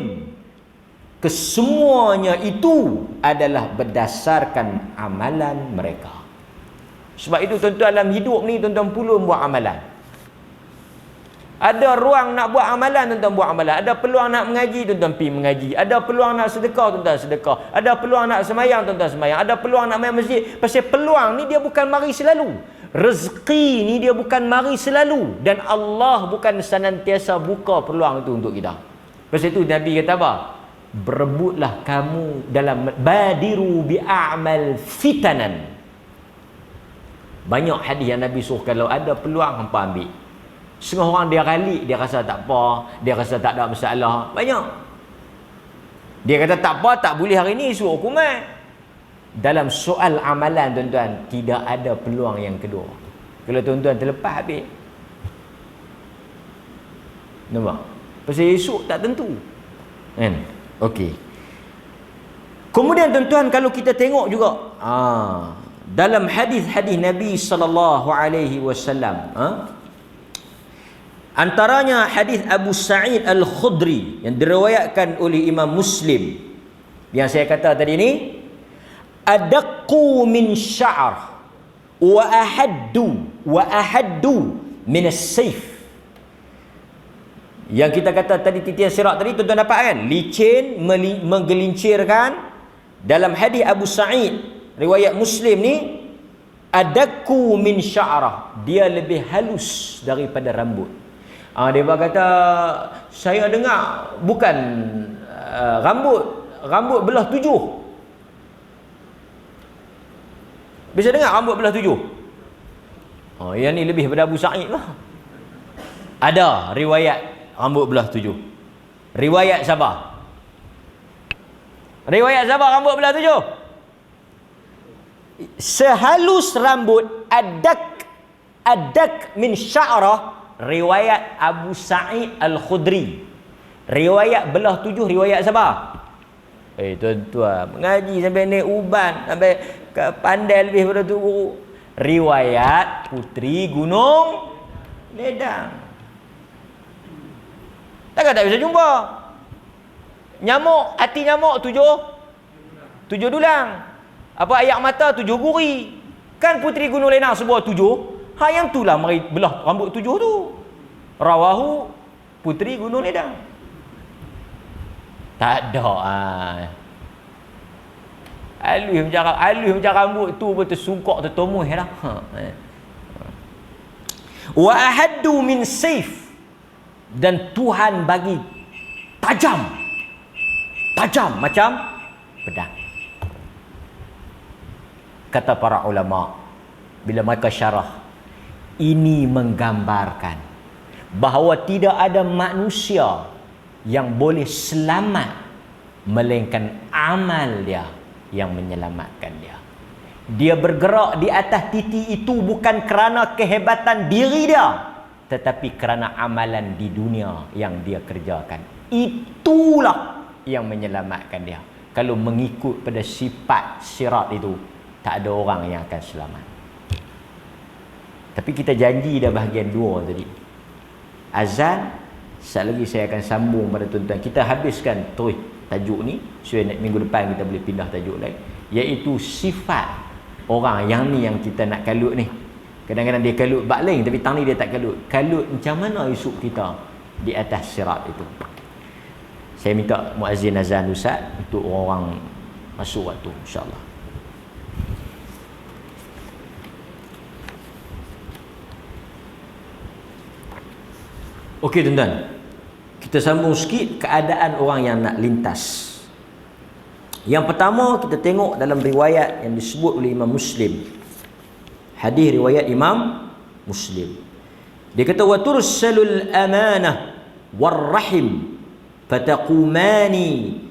Kesemuanya itu adalah berdasarkan amalan mereka. Sebab itu tuan-tuan, dalam hidup ni tuan-tuan perlu buat amalan. Ada ruang nak buat amalan, tuan-tuan buat amalan. Ada peluang nak mengaji, tuan-tuan pergi mengaji. Ada peluang nak sedekah, tuan-tuan sedekah. Ada peluang nak semayang, tuan-tuan semayang. Ada peluang nak main masjid. Pasal peluang ni dia bukan mari selalu. Rezeki ni dia bukan mari selalu. Dan Allah bukan senantiasa buka peluang itu untuk kita. Pasal itu Nabi kata apa? Berebutlah kamu dalam badiru bi'amal fitanan. Banyak hadis yang Nabi suruh kalau ada peluang hampa ambil. Setengah orang dia ralik, dia rasa tak apa, dia rasa tak ada masalah. Banyak. Dia kata tak apa, tak boleh hari ni, suruh kumat. Dalam soal amalan tuan-tuan, tidak ada peluang yang kedua. Kalau tuan-tuan terlepas habis. Nampak? Pasal esok tak tentu. Kan? Okey. Kemudian tuan-tuan, kalau kita tengok juga dalam hadis-hadis Nabi SAW, antaranya hadis Abu Sa'id Al-Khudri yang diriwayatkan oleh Imam Muslim, yang saya kata tadi ni, adaqqu min sya'r wa ahaddu min as-sayf. Yang kita kata tadi, titian sirat tadi, tuan-tuan dapat kan? Licin, menggelincirkan. Dalam hadis Abu Sa'id riwayat Muslim ni, adaqqu min sya'rah, dia lebih halus daripada rambut. Dia kata, saya dengar bukan rambut belah 7. Bisa dengar rambut belah 7. Yang ni lebih daripada Abu Sa'id lah. Ada riwayat rambut belah 7. Riwayat siapa? Riwayat siapa rambut belah 7? Sehalus rambut adak min sya'rah, riwayat Abu Sa'id Al-Khudri. Riwayat belah 7, riwayat siapa? Tuan-tuan, mengaji sampai naik uban, sampai pandai lebih daripada tu guru. Riwayat Puteri Gunung Ledang. Takkan tak bisa jumpa. Nyamuk, hati nyamuk 7 dulang. Apa ayak mata 7 guri. Kan Puteri Gunung Ledang sebuah 7. Yang tu lah mari belah rambut 7 tu. Rawahu Puteri Gunung Ledang. Tak ada. Alus macam rambut tu betul sungkok tertomuh dah. Wa ahaddu min sayf, dan Tuhan bagi tajam macam pedang. Kata para ulama bila mereka syarah, ini menggambarkan bahawa tidak ada manusia yang boleh selamat melainkan amal dia yang menyelamatkan dia. Dia bergerak di atas titi itu bukan kerana kehebatan diri dia, tetapi kerana amalan di dunia yang dia kerjakan. Itulah yang menyelamatkan dia. Kalau mengikut pada sifat sirat itu, tak ada orang yang akan selamat. Tapi kita janji dah bahagian 2 tadi. Azan, sekali lagi saya akan sambung pada tuan-tuan. Kita habiskan terus tajuk ni, supaya minggu depan kita boleh pindah tajuk lain, iaitu sifat orang yang ni yang kita nak kalut ni. Kadang-kadang dia kalut bak lain, tapi tang ni dia tak kalut. Kalut macam mana esok kita di atas sirat itu. Saya minta muazzin azan ustaz untuk orang masuk waktu insya-Allah. Okey tuan-tuan, kita sambung sikit keadaan orang yang nak lintas. Yang pertama kita tengok dalam riwayat yang disebut oleh Imam Muslim, hadis riwayat Imam Muslim, dia kata wa tursalul amanah warrahim fataqumani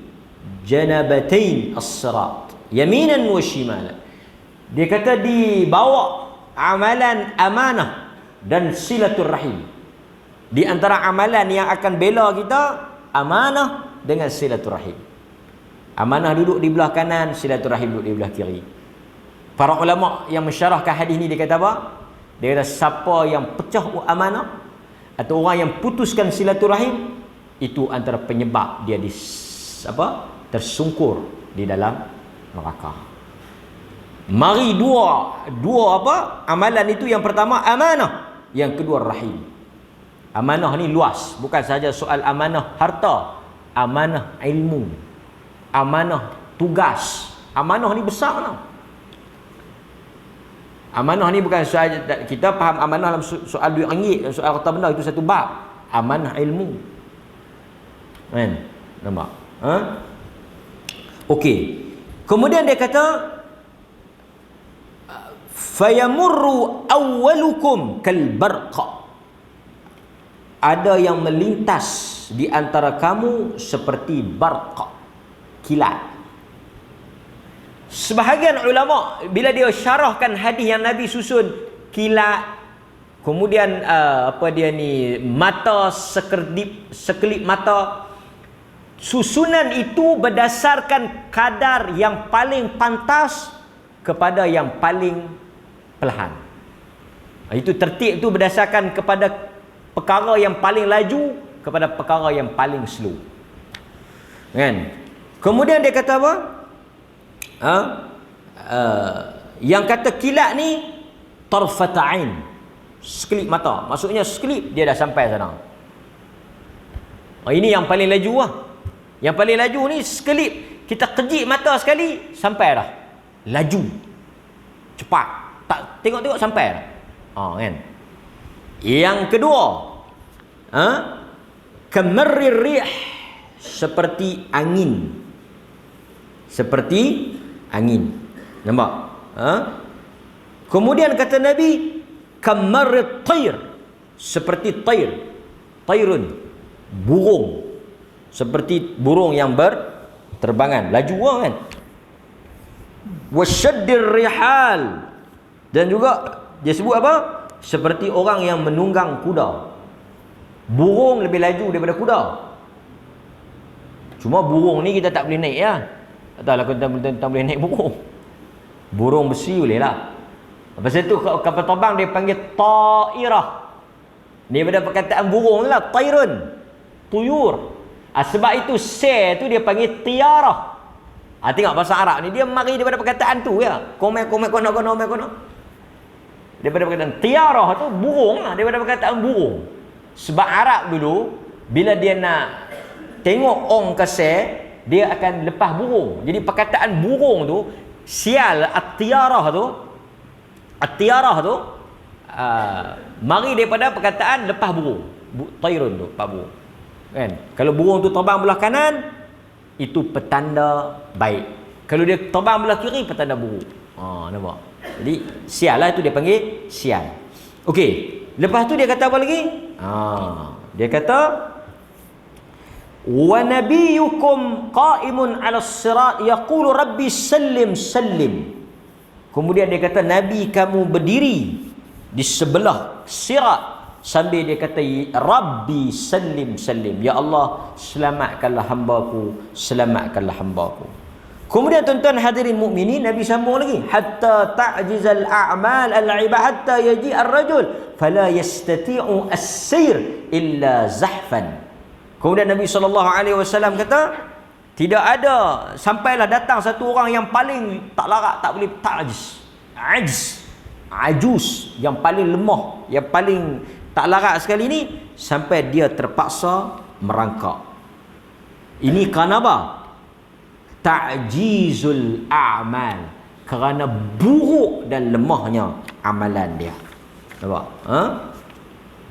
janabatain as-sirat yaminan wa shimalan. Dia kata dibawa amalan amanah dan silaturrahim. Di antara amalan yang akan bela kita, amanah dengan silaturrahim. Amanah duduk di belah kanan, silaturrahim duduk di belah kiri. Para ulama yang mensyarahkan hadis ni dia kata apa? Dia kata siapa yang pecah amanah atau orang yang putuskan silaturahim, itu antara penyebab dia tersungkur di dalam neraka. Mari dua amalan itu. Yang pertama amanah, yang kedua rahim. Amanah ni luas, bukan saja soal amanah harta, amanah ilmu, amanah tugas. Amanah ni besar tau. Amanah ni bukan soal, kita faham amanah dalam soal duit ringgit, soal harta benda, itu satu bab. Amanah ilmu, kan? Nampak? Okey. Kemudian dia kata fayamurru awwalukum kal barqa. Ada yang melintas di antara kamu seperti barqa, kilat. Sebahagian ulama bila dia syarahkan hadis yang Nabi susun kilat, kemudian mata sekelip mata, susunan itu berdasarkan kadar yang paling pantas kepada yang paling perlahan. Itu tertib itu berdasarkan kepada perkara yang paling laju kepada perkara yang paling slow, kan? Kemudian dia kata apa? Yang kata kilat ni tarfat ain, sekelip mata, maksudnya sekelip dia dah sampai sana. Ini yang paling laju lah. Yang paling laju ni sekelip, kita kejip mata sekali sampai dah, laju cepat, tak tengok-tengok sampai dah, kan? Yang kedua, kamarrir rih, seperti angin. Seperti angin. Nampak? Kemudian kata Nabi, kamarrit tayr, seperti tayr. Tayrun, burung. Seperti burung yang berterbangan, laju kan? Wasyaddir rihal, dan juga dia sebut apa? Seperti orang yang menunggang kuda. Burung lebih laju daripada kuda. Cuma burung ni kita tak boleh naik ya. Taklah kita boleh naik burung. Burung besi boleh lah. Lepas itu kapal terbang dia panggil ta'irah. Ni pada perkataan burung lah, tayrun, tuyur. Sebab itu se tu dia panggil tiarah. Tengok bahasa Arab ni dia mari daripada perkataan tu ya. Komen kono. Daripada perkataan tiarah tu burung lah, daripada perkataan burung. Sebab Arab dulu bila dia nak tengok orang kasar, dia akan lepas burung. Jadi perkataan burung tu, sial at-tiarah tu mari daripada perkataan lepas burung. Tayrun tu, lepas burung. Kan? Kalau burung tu terbang belah kanan, itu petanda baik. Kalau dia terbang belah kiri, petanda buruk. Nampak? Jadi sial lah, itu dia panggil sial. Okey, lepas tu dia kata apa lagi? Dia kata wa nabiyyukum qa'imun 'ala as-sirat yaqulu rabbi sallim sallim. Kemudian dia kata nabi kamu berdiri di sebelah sirat sambil dia kata rabbi sallim sallim, ya Allah selamatkanlah hambaku, selamatkanlah hambaku. Kemudian tuan-tuan hadirin mukminin, Nabi sambung lagi, hatta ta'jizal a'mal al-ibad hatta yaji ar-rajul fala yastati'u as-sayr illa zahfan. Kemudian Nabi SAW kata, tidak ada, sampailah datang satu orang yang paling tak larat, tak boleh ajuz, yang paling lemah, yang paling tak larat sekali ni, sampai dia terpaksa merangkak. Ini kerana apa? ta'jizul a'mal, kerana buruk dan lemahnya amalan dia. Nampak?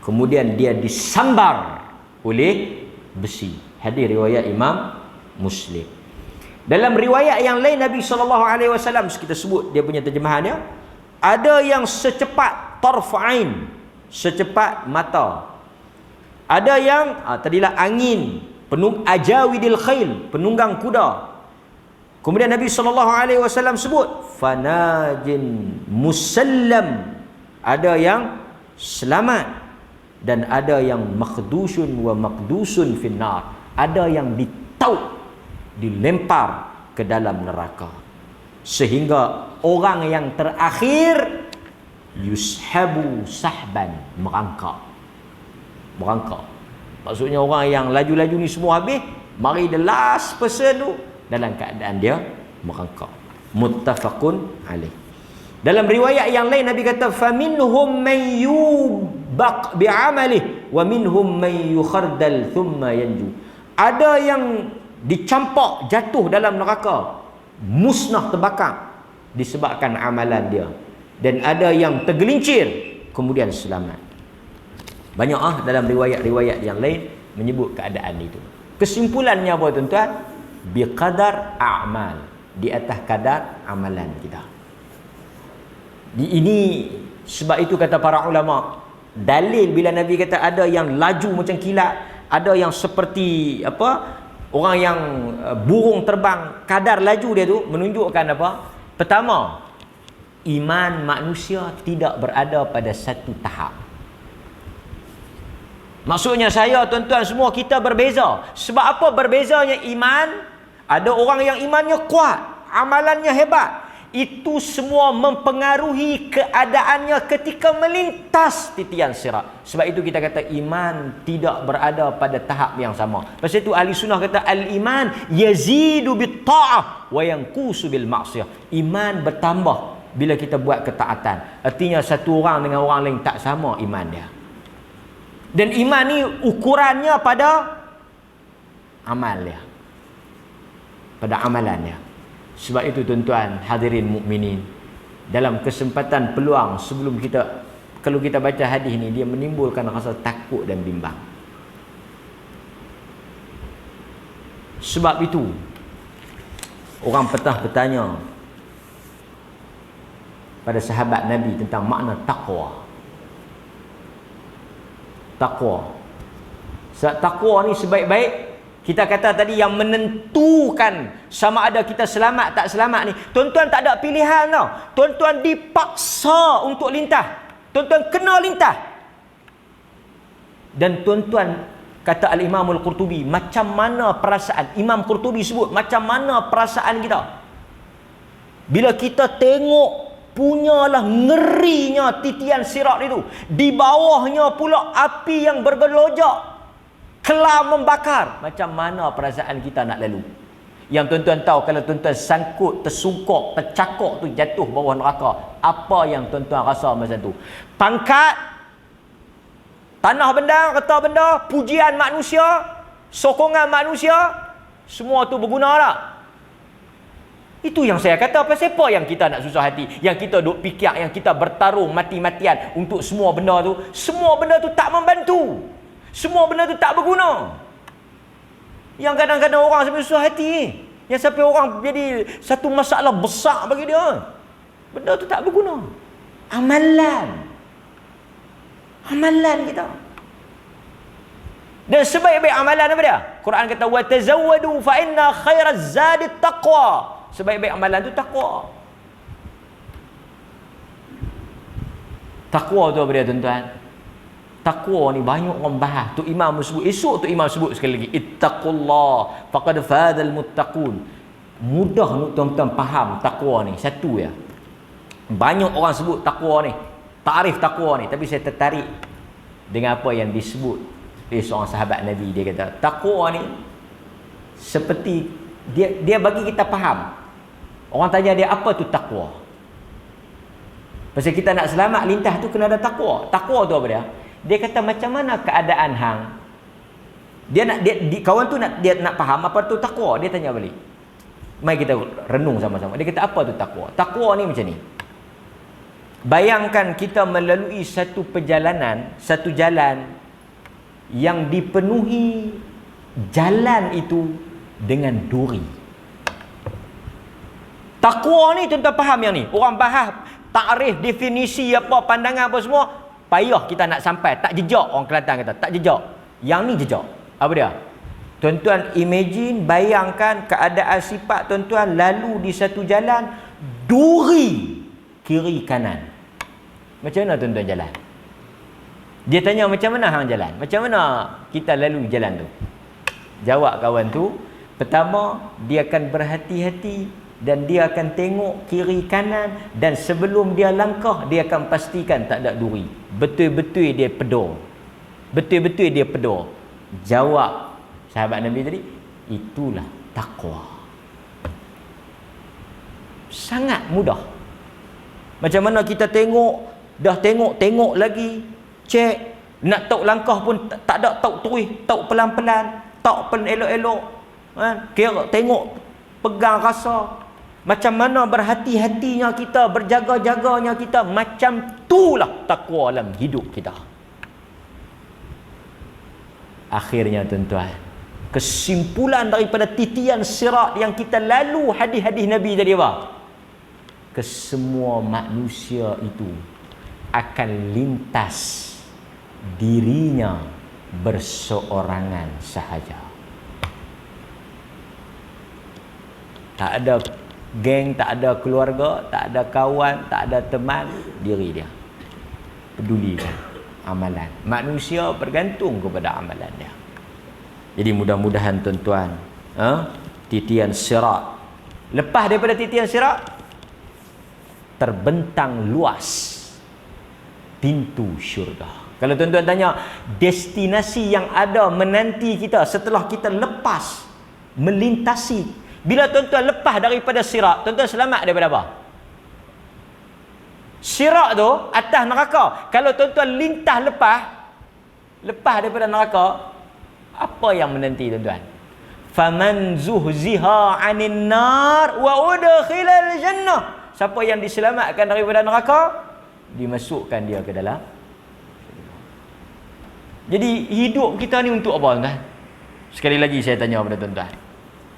Kemudian dia disambar oleh besi. Hadis riwayat Imam Muslim. Dalam riwayat yang lain Nabi SAW, kita sebut dia punya terjemahan dia, ada yang secepat tarfa'ain, secepat mata. Ada yang tadilah angin, ajawidil khail, penunggang kuda. Kemudian Nabi SAW sebut fanajin musallam, ada yang selamat, dan ada yang makhdusun wa maqdusun finnar, ada yang ditauk, dilempar ke dalam neraka. Sehingga orang yang terakhir yushabu sahban, merangkak. Maksudnya orang yang laju-laju ni semua habis, mari the last person tu dalam keadaan dia merangkak. Muttafaqun alaih. Dalam riwayat yang lain Nabi kata faminhum man yubaq bi'amalihi wa minhum man yukhardal thumma yanju. Ada yang dicampak jatuh dalam neraka, musnah, terbakar disebabkan amalan dia, dan ada yang tergelincir kemudian selamat. Banyak dalam riwayat-riwayat yang lain menyebut keadaan itu. Kesimpulannya apa tuan-tuan? Biqadar a'mal, di atas kadar amalan kita. Ini sebab itu kata para ulama, dalil bila Nabi kata ada yang laju macam kilat, ada yang seperti orang yang burung terbang, kadar laju dia tu menunjukkan apa? Pertama, iman manusia tidak berada pada satu tahap. Maksudnya saya, tuan-tuan semua, kita berbeza. Sebab apa berbezanya iman? Ada orang yang imannya kuat, amalannya hebat. Itu semua mempengaruhi keadaannya ketika melintas titian sirat. Sebab itu kita kata iman tidak berada pada tahap yang sama. Pasal itu ahli sunnah kata al-iman yazidu bit-ta'ah wa yanqusu bil ma'siyah. Iman bertambah bila kita buat ketaatan. Artinya satu orang dengan orang lain tak sama iman dia. Dan iman ni ukurannya pada amal dia, pada amalan dia. Sebab itu tuan-tuan hadirin mukminin, dalam kesempatan peluang sebelum kita, kalau kita baca hadis ni, dia menimbulkan rasa takut dan bimbang. Sebab itu orang pernah bertanya pada sahabat Nabi tentang makna taqwa. Sebab takwa ni sebaik-baik, kita kata tadi, yang menentukan sama ada kita selamat tak selamat ni, tuan-tuan tak ada pilihan tau. Tuan-tuan dipaksa untuk lintah. Tuan-tuan kena lintah. Dan tuan-tuan, kata Al-Imam Al-Qurtubi, macam mana perasaan, Imam Qurtubi sebut, macam mana perasaan kita bila kita tengok punyalah ngerinya titian sirat itu, di bawahnya pula api yang bergelojak, kelam membakar. Macam mana perasaan kita nak lalu? Yang tuan-tuan tahu, kalau tuan-tuan sangkut, tersungkok, tercakok tu jatuh bawah neraka, apa yang tuan-tuan rasa masa tu? Pangkat, tanah benda, kata benda, pujian manusia, sokongan manusia, semua tu berguna tak? Itu yang saya kata, pasal apa yang kita nak susah hati, yang kita duk fikir, yang kita bertarung mati-matian untuk semua benda tu. Semua benda tu tak membantu, semua benda tu tak berguna. Yang kadang-kadang orang sampai susah hati, yang sampai orang jadi satu masalah besar bagi dia, benda tu tak berguna. Amalan kita. Dan sebaik-baik amalan apa dia? Quran kata wa tazawwadu fa inna khairaz zadi taqwa. Sebaik-baik amalan tu takwa. Takwa tu apa dia tuan-tuan? Takwa ni banyak orang bahas. Tu Imam sebut, esok tu Imam sebut sekali lagi, ittaqullah faqad fadal muttaqun. Mudah untuk tuan-tuan faham takwa ni. Satu ya, banyak orang sebut takwa ni, takrif takwa ni, tapi saya tertarik dengan apa yang disebut oleh seorang sahabat Nabi. Dia kata takwa ni seperti dia bagi kita faham. Orang tanya dia, apa tu takwa? Pasal kita nak selamat lintah tu kena ada takwa. Takwa tu apa dia? Dia kata macam mana keadaan hang. Kawan tu dia nak faham apa tu takwa. Dia tanya balik, Mari kita renung sama-sama. Dia kata apa tu takwa? Takwa ni macam ni. Bayangkan kita melalui satu perjalanan, satu jalan yang dipenuhi jalan itu dengan duri. Takwa ni tuan-tuan faham yang ni. Orang bahas takrif, definisi apa, pandangan apa semua, payah kita nak sampai. Tak jejak, orang Kelantan kata, tak jejak. Yang ni jejak. Apa dia? Tuan-tuan imagine, bayangkan keadaan sifat tuan-tuan lalu di satu jalan, duri kiri kanan. Macam mana tuan-tuan jalan? Dia tanya macam mana hang jalan? Macam mana kita lalu jalan tu? Jawab kawan tu, pertama dia akan berhati-hati dan dia akan tengok kiri kanan, dan sebelum dia langkah dia akan pastikan tak ada duri. Betul-betul dia pedor. Betul-betul dia pedor. Jawab sahabat Nabi tadi, itulah takwa. Sangat mudah. Macam mana kita tengok, dah tengok lagi, cek, nak tahu langkah pun tak ada, tahu terus, tahu pelan-pelan, tahu elok-elok, kira tengok, pegang rasa. Macam mana berhati-hatinya kita, berjaga-jaganya kita, macam itulah takwa dalam hidup kita. Akhirnya tuan-tuan, kesimpulan daripada titian sirat yang kita lalu hadis-hadis Nabi tadi apa? Kesemua manusia itu akan lintas dirinya berseorangan sahaja. Tak ada geng, tak ada keluarga, tak ada kawan, tak ada teman, diri dia. Pedulikan amalan. Manusia bergantung kepada amalan dia. Jadi mudah-mudahan tuan-tuan, titian sirat, lepas daripada titian sirat, terbentang luas pintu syurga. Kalau tuan-tuan tanya destinasi yang ada menanti kita setelah kita lepas melintasi, bila tuan-tuan lepas daripada sirat, tuan-tuan selamat daripada apa? Sirat tu atas neraka. Kalau tuan-tuan lintas lepas daripada neraka, apa yang menanti tuan-tuan? Faman zuhziha 'anil nar wa udkhilal jannah. Siapa yang diselamatkan daripada neraka, dimasukkan dia ke dalam. Jadi hidup kita ni untuk apa tuan-tuan? Sekali lagi saya tanya kepada tuan-tuan.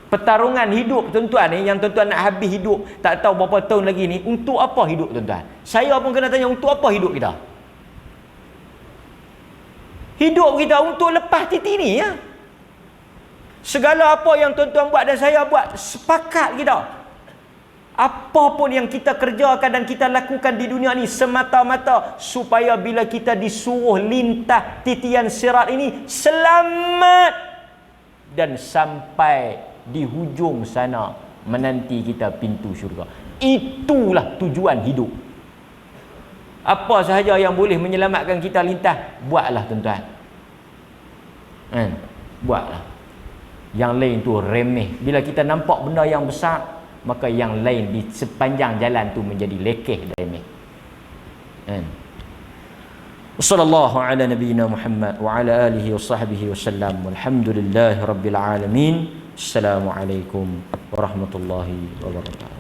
Pertarungan hidup tuan-tuan ni, yang tuan-tuan nak habis hidup tak tahu berapa tahun lagi ni, untuk apa hidup tuan-tuan? Saya pun kena tanya, untuk apa hidup kita? Hidup kita untuk lepas titik ni ya. Segala apa yang tuan-tuan buat dan saya buat, sepakat kita. Apa pun yang kita kerjakan dan kita lakukan di dunia ni semata-mata supaya bila kita disuruh lintas titian sirat ini selamat dan sampai di hujung sana menanti kita pintu syurga. Itulah tujuan hidup. Apa sahaja yang boleh menyelamatkan kita lintas, buatlah tuan-tuan. Buatlah. Yang lain tu remeh. Bila kita nampak benda yang besar, maka yang lain di sepanjang jalan tu menjadi lekeh dan remeh. Sallallahu ala nabiyyina Muhammad wa ala alihi wa sahbihi wasallam. Walhamdulillahirabbil alamin. Assalamualaikum warahmatullahi wabarakatuh.